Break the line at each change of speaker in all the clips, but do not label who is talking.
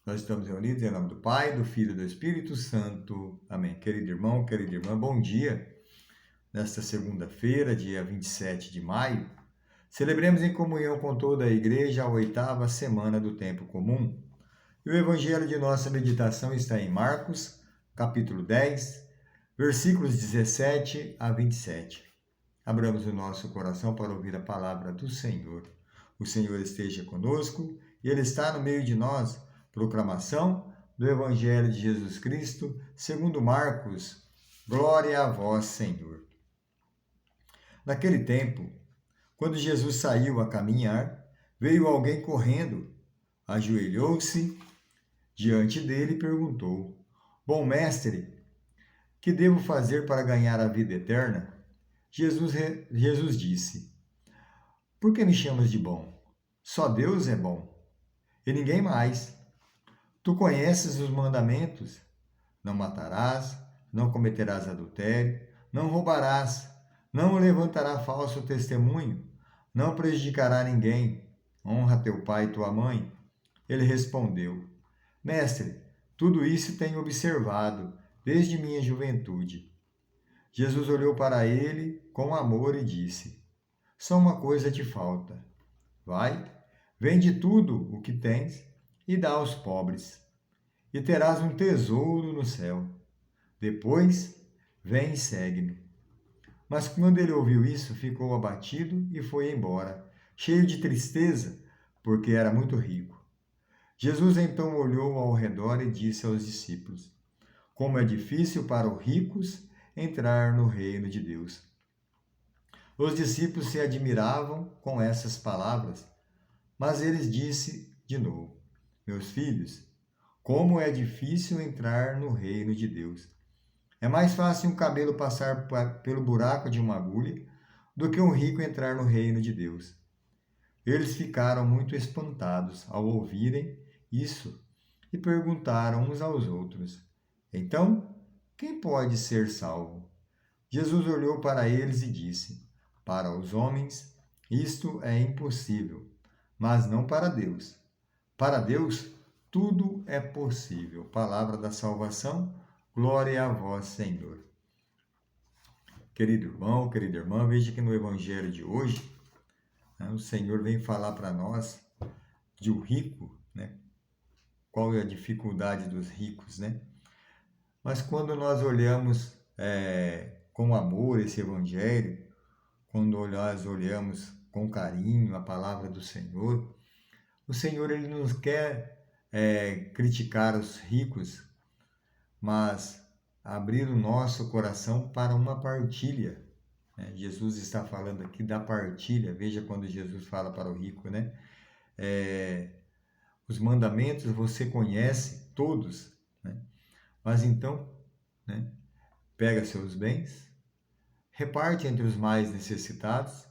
Nós estamos reunidos em nome do Pai, do Filho e do Espírito Santo. Amém. Querido irmão, querida irmã, bom dia. Nesta segunda-feira, dia 27 de maio, celebremos em comunhão com toda a Igreja a oitava semana do Tempo Comum. E o Evangelho de nossa meditação está em Marcos, capítulo 10, versículos 17 a 27. Abramos o nosso coração para ouvir a palavra do Senhor. O Senhor esteja conosco e Ele está no meio de nós. Proclamação do Evangelho de Jesus Cristo, segundo Marcos. Glória a vós, Senhor. Naquele tempo, quando Jesus saiu a caminhar, veio alguém correndo, ajoelhou-se diante dele e perguntou: Bom mestre, que devo fazer para ganhar a vida eterna? Jesus disse: Por que me chamas de bom? Só Deus é bom, e ninguém mais. Tu conheces os mandamentos: não matarás, não cometerás adultério, não roubarás, não levantará falso testemunho, não prejudicará ninguém, honra teu pai e tua mãe. Ele respondeu: Mestre, tudo isso tenho observado desde minha juventude. Jesus olhou para ele com amor e disse: Só uma coisa te falta. Vai, vende tudo o que tens e dá aos pobres, e terás um tesouro no céu. Depois, vem e segue-me. Mas quando ele ouviu isso, ficou abatido e foi embora, cheio de tristeza, porque era muito rico. Jesus então olhou ao redor e disse aos discípulos: Como é difícil para os ricos entrar no reino de Deus. Os discípulos se admiravam com essas palavras, mas ele disse de novo: Meus filhos, como é difícil entrar no reino de Deus. É mais fácil um camelo passar pelo buraco de uma agulha do que um rico entrar no reino de Deus. Eles ficaram muito espantados ao ouvirem isso e perguntaram uns aos outros: Então, quem pode ser salvo? Jesus olhou para eles e disse: Para os homens, isto é impossível, mas não para Deus. Para Deus, tudo é possível. Palavra da salvação, glória a vós, Senhor. Querido irmão, querida irmã, veja que no Evangelho de hoje, o Senhor vem falar para nós de um rico, né? Qual é a dificuldade dos ricos, né? Mas quando nós olhamos com amor esse Evangelho, quando nós olhamos com carinho a palavra do Senhor, o Senhor ele nos quer criticar os ricos, mas abrir o nosso coração para uma partilha. Né? Jesus está falando aqui da partilha. Veja quando Jesus fala para o rico, né? Os mandamentos você conhece todos, né? Mas então, né? Pega seus bens, reparte entre os mais necessitados.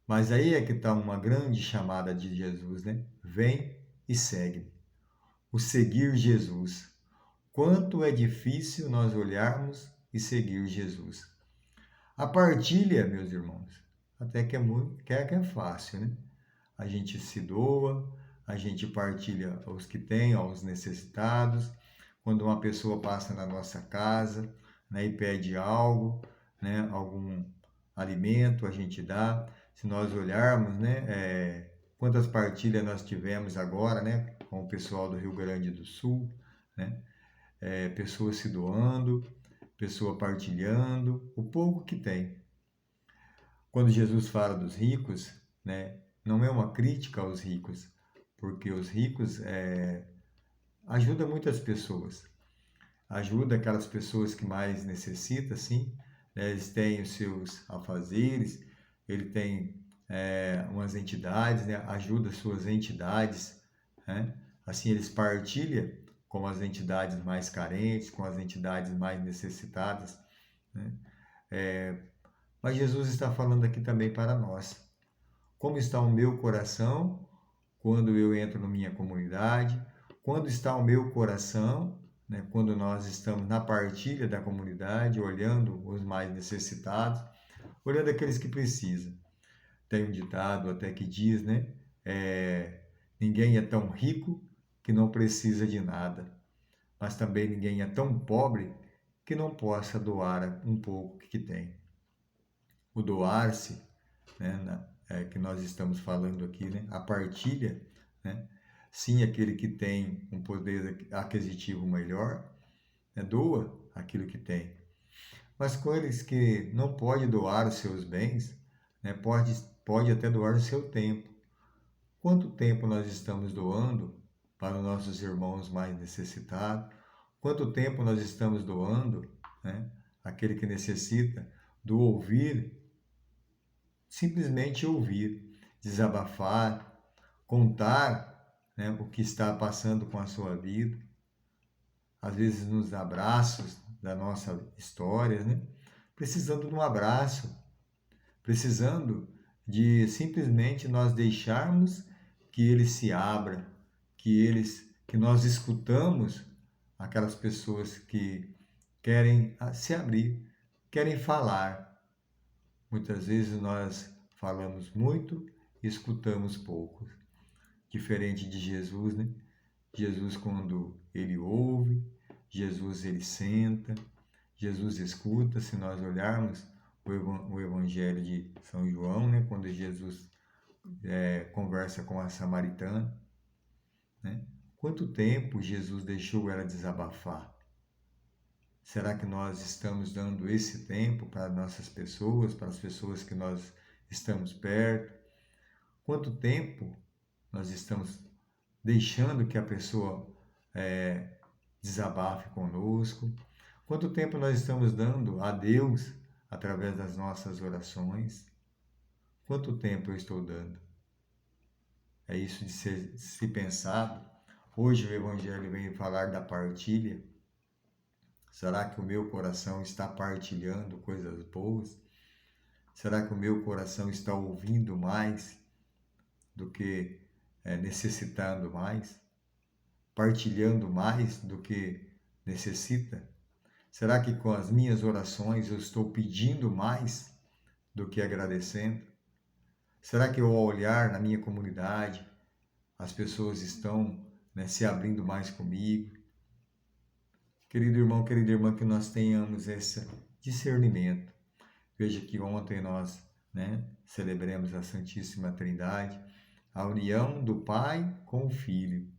Mas aí é que está uma grande chamada de Jesus, né? Vem e segue. O seguir Jesus. Quanto é difícil nós olharmos e seguir Jesus. A partilha, meus irmãos, até que é fácil, né? A gente se doa, a gente partilha aos que têm, aos necessitados. Quando uma pessoa passa na nossa casa, né, e pede algo, né, algum alimento, a gente dá. Se nós olharmos, né, quantas partilhas nós tivemos agora, né, com o pessoal do Rio Grande do Sul, né, pessoas se doando, pessoa partilhando, o pouco que tem. Quando Jesus fala dos ricos, né, não é uma crítica aos ricos, porque os ricos ajudam muitas pessoas, ajuda aquelas pessoas que mais necessitam, sim, né, eles têm os seus afazeres, ele tem umas entidades, né, ajuda suas entidades, né, assim eles partilham com as entidades mais carentes, com as entidades mais necessitadas, né, mas Jesus está falando aqui também para nós. Como está o meu coração quando eu entro na minha comunidade? Quando está o meu coração, né, quando nós estamos na partilha da comunidade, olhando os mais necessitados, olhando aqueles que precisam. Tem um ditado até que diz, né? Ninguém é tão rico que não precisa de nada, mas também ninguém é tão pobre que não possa doar um pouco que tem. O doar-se, né, que nós estamos falando aqui, né, a partilha, né, sim, aquele que tem um poder aquisitivo melhor, né, doa aquilo que tem. Mas com aqueles que não pode doar os seus bens, né, pode até doar o seu tempo. Quanto tempo nós estamos doando para os nossos irmãos mais necessitados? Quanto tempo nós estamos doando, né, aquele que necessita do ouvir, simplesmente ouvir, desabafar, contar, né, o que está passando com a sua vida, às vezes nos abraços da nossa história, né, precisando de um abraço, precisando de simplesmente nós deixarmos que ele se abra, que nós escutamos aquelas pessoas que querem se abrir, querem falar. Muitas vezes nós falamos muito e escutamos pouco. Diferente de Jesus, né? Jesus, quando ele ouve, Jesus ele senta, Jesus escuta. Se nós olharmos o Evangelho de São João, né? Quando Jesus conversa com a samaritana, né? Quanto tempo Jesus deixou ela desabafar? Será que nós estamos dando esse tempo para nossas pessoas, para as pessoas que nós estamos perto? Quanto tempo nós estamos deixando que a pessoa desabafe conosco? Quanto tempo nós estamos dando a Deus através das nossas orações? Quanto tempo eu estou dando? É isso de se pensado. Hoje o Evangelho vem falar da partilha. Será que o meu coração está partilhando coisas boas? Será que o meu coração está ouvindo mais do que necessitando mais? Partilhando mais do que necessita? Será que com as minhas orações eu estou pedindo mais do que agradecendo? Será que ao olhar na minha comunidade, as pessoas estão, né, se abrindo mais comigo? Querido irmão, querida irmã, que nós tenhamos esse discernimento. Veja que ontem nós, né, celebramos a Santíssima Trindade, a união do Pai com o Filho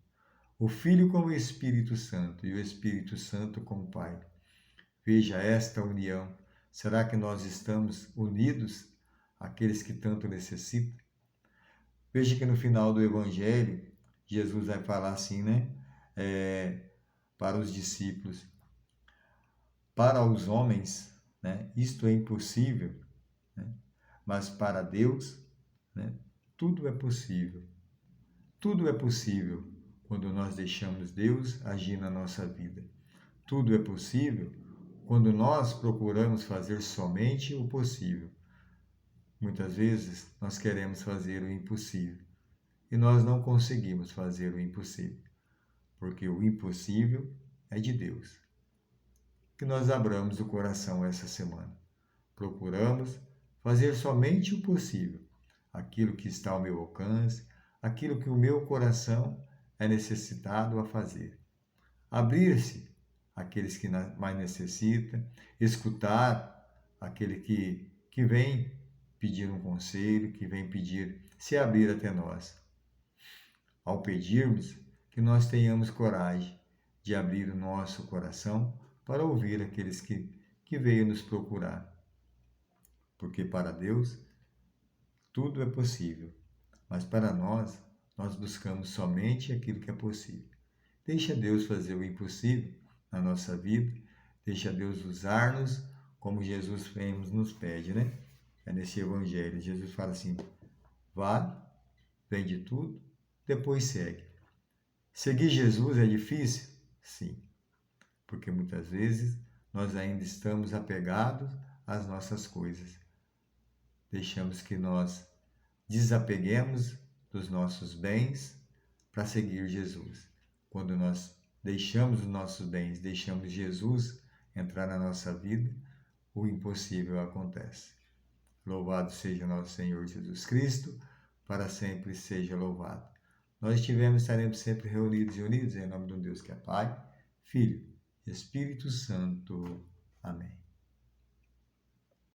com o Espírito Santo e o Espírito Santo com o Pai. Veja esta união. Será que nós estamos unidos àqueles que tanto necessitam? Veja que no final do Evangelho, Jesus vai falar assim, né? Para os discípulos. Para os homens, né, isto é impossível, né? Mas para Deus, né, tudo é possível. Tudo é possível quando nós deixamos Deus agir na nossa vida. Tudo é possível quando nós procuramos fazer somente o possível. Muitas vezes nós queremos fazer o impossível e nós não conseguimos fazer o impossível, porque o impossível é de Deus. Que nós abramos o coração essa semana. Procuramos fazer somente o possível, aquilo que está ao meu alcance, aquilo que o meu coração é necessitado a fazer. Abrir-se àqueles que mais necessitam, escutar aquele que vem pedir um conselho, que vem pedir, se abrir até nós. Ao pedirmos, que nós tenhamos coragem de abrir o nosso coração para ouvir aqueles que veio nos procurar. Porque para Deus tudo é possível, mas para nós buscamos somente aquilo que é possível. Deixa Deus fazer o impossível na nossa vida, deixa Deus usar-nos como Jesus nos pede, né? É nesse Evangelho, Jesus fala assim, vá, vende tudo, depois segue. Seguir Jesus é difícil? Sim, porque muitas vezes nós ainda estamos apegados às nossas coisas. Deixamos que nós desapeguemos dos nossos bens para seguir Jesus. Quando nós deixamos os nossos bens, deixamos Jesus entrar na nossa vida, o impossível acontece. Louvado seja nosso Senhor Jesus Cristo, para sempre seja louvado. nós estivermos, estaremos sempre reunidos e unidos em nome de um Deus que é Pai, Filho e Espírito Santo.